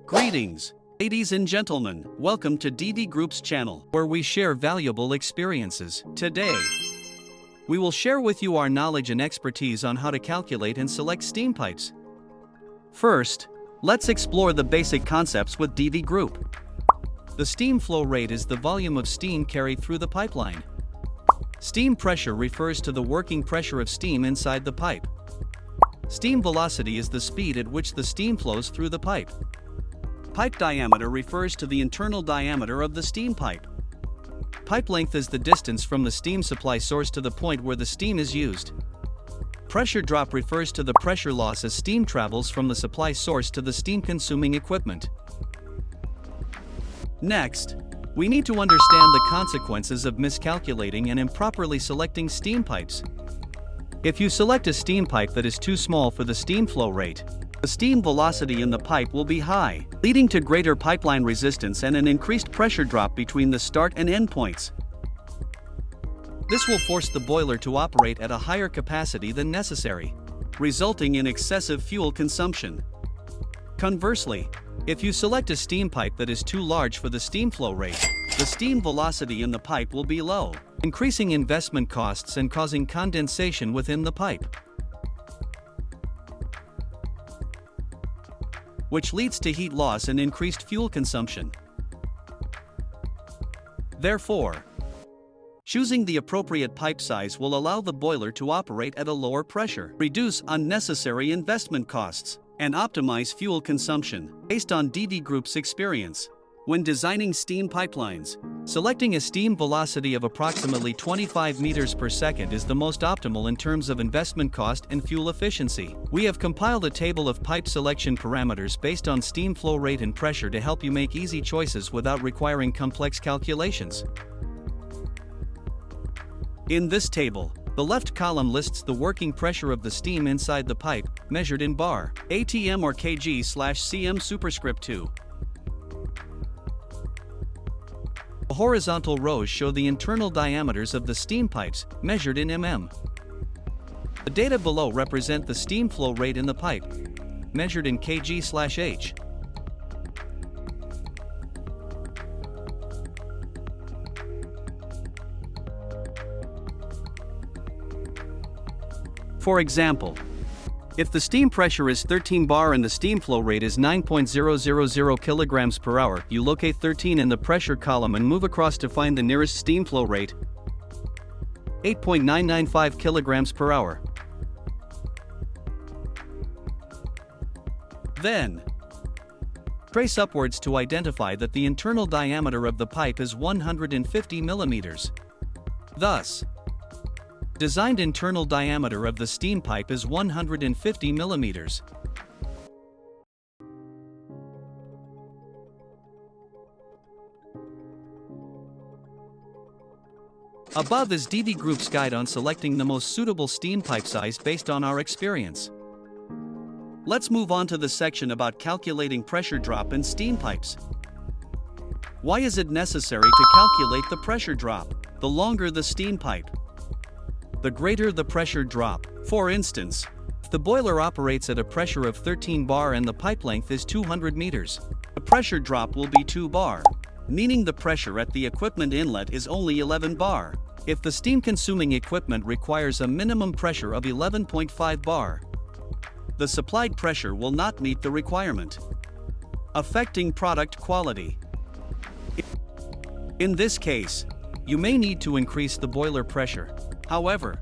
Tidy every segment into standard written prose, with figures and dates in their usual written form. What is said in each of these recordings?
Greetings, ladies and gentlemen. Welcome to DIVI Group's channel, where we share valuable experiences. Today, we will share with you our knowledge and expertise on how to calculate and select steam pipes. First, let's explore the basic concepts with DIVI Group. The steam flow rate is the volume of steam carried through the pipeline. Steam pressure refers to the working pressure of steam inside the pipe. Steam velocity is the speed at which the steam flows through the pipe. Pipe diameter refers to the internal diameter of the steam pipe. Pipe length is the distance from the steam supply source to the point where the steam is used. Pressure drop refers to the pressure loss as steam travels from the supply source to the steam-consuming equipment. Next, we need to understand the consequences of miscalculating and improperly selecting steam pipes. If you select a steam pipe that is too small for the steam flow rate, the steam velocity in the pipe will be high, leading to greater pipeline resistance and an increased pressure drop between the start and end points. This will force the boiler to operate at a higher capacity than necessary, resulting in excessive fuel consumption. Conversely, if you select a steam pipe that is too large for the steam flow rate, the steam velocity in the pipe will be low, increasing investment costs and causing condensation within the pipe, which leads to heat loss and increased fuel consumption. Therefore, choosing the appropriate pipe size will allow the boiler to operate at a lower pressure, reduce unnecessary investment costs, and optimize fuel consumption. Based on DIVI Group's experience, when designing steam pipelines, selecting a steam velocity of approximately 25 meters per second is the most optimal in terms of investment cost and fuel efficiency. We have compiled a table of pipe selection parameters based on steam flow rate and pressure to help you make easy choices without requiring complex calculations. In this table, the left column lists the working pressure of the steam inside the pipe, measured in bar, atm or kg/cm superscript 2. The horizontal rows show the internal diameters of the steam pipes, measured in mm. The data below represent the steam flow rate in the pipe, measured in kg/h. For example, if the steam pressure is 13 bar and the steam flow rate is 9.000 kilograms per hour, you locate 13 in the pressure column and move across to find the nearest steam flow rate, 8.995 kilograms per hour. Then, trace upwards to identify that the internal diameter of the pipe is 150 millimeters. Thus, designed internal diameter of the steam pipe is 150 millimeters. Above is DIVI Group's guide on selecting the most suitable steam pipe size based on our experience. Let's move on to the section about calculating pressure drop in steam pipes. Why is it necessary to calculate the pressure drop? The longer the steam pipe, the greater the pressure drop. For instance, if the boiler operates at a pressure of 13 bar and the pipe length is 200 meters, the pressure drop will be 2 bar, meaning the pressure at the equipment inlet is only 11 bar. If the steam-consuming equipment requires a minimum pressure of 11.5 bar, the supplied pressure will not meet the requirement, affecting product quality. In this case, you may need to increase the boiler pressure. However,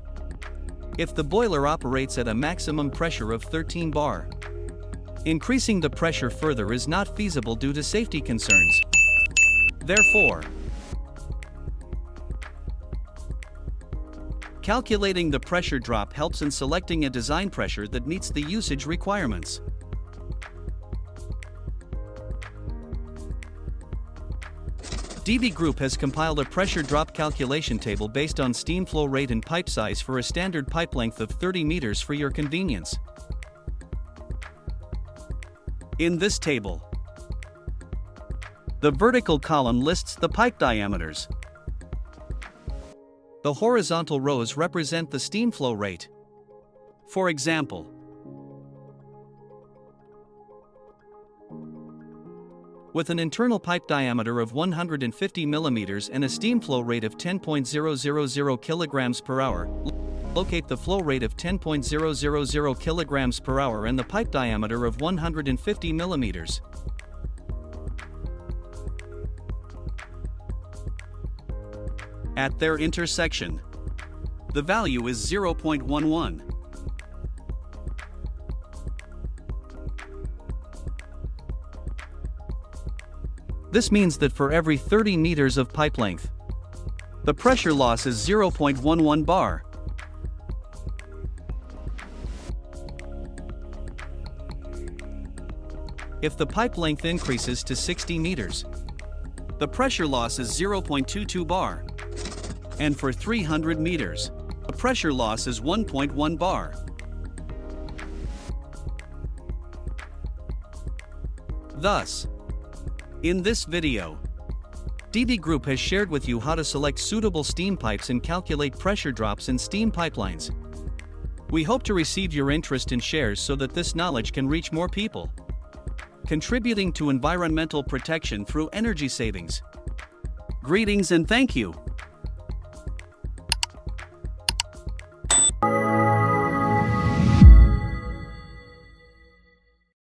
if the boiler operates at a maximum pressure of 13 bar, increasing the pressure further is not feasible due to safety concerns. Therefore, calculating the pressure drop helps in selecting a design pressure that meets the usage requirements. DIVI Group has compiled a pressure drop calculation table based on steam flow rate and pipe size for a standard pipe length of 30 meters for your convenience. In this table, the vertical column lists the pipe diameters. The horizontal rows represent the steam flow rate. For example, with an internal pipe diameter of 150 mm and a steam flow rate of 10.000 kilograms per hour, locate the flow rate of 10.000 kilograms per hour and the pipe diameter of 150 mm. At their intersection, the value is 0.11. This means that for every 30 meters of pipe length, the pressure loss is 0.11 bar. If the pipe length increases to 60 meters, the pressure loss is 0.22 bar. And for 300 meters, the pressure loss is 1.1 bar. Thus, in this video, DIVI Group has shared with you how to select suitable steam pipes and calculate pressure drops in steam pipelines. We hope to receive your interest in shares so that this knowledge can reach more people, contributing to environmental protection through energy savings. Greetings and thank you.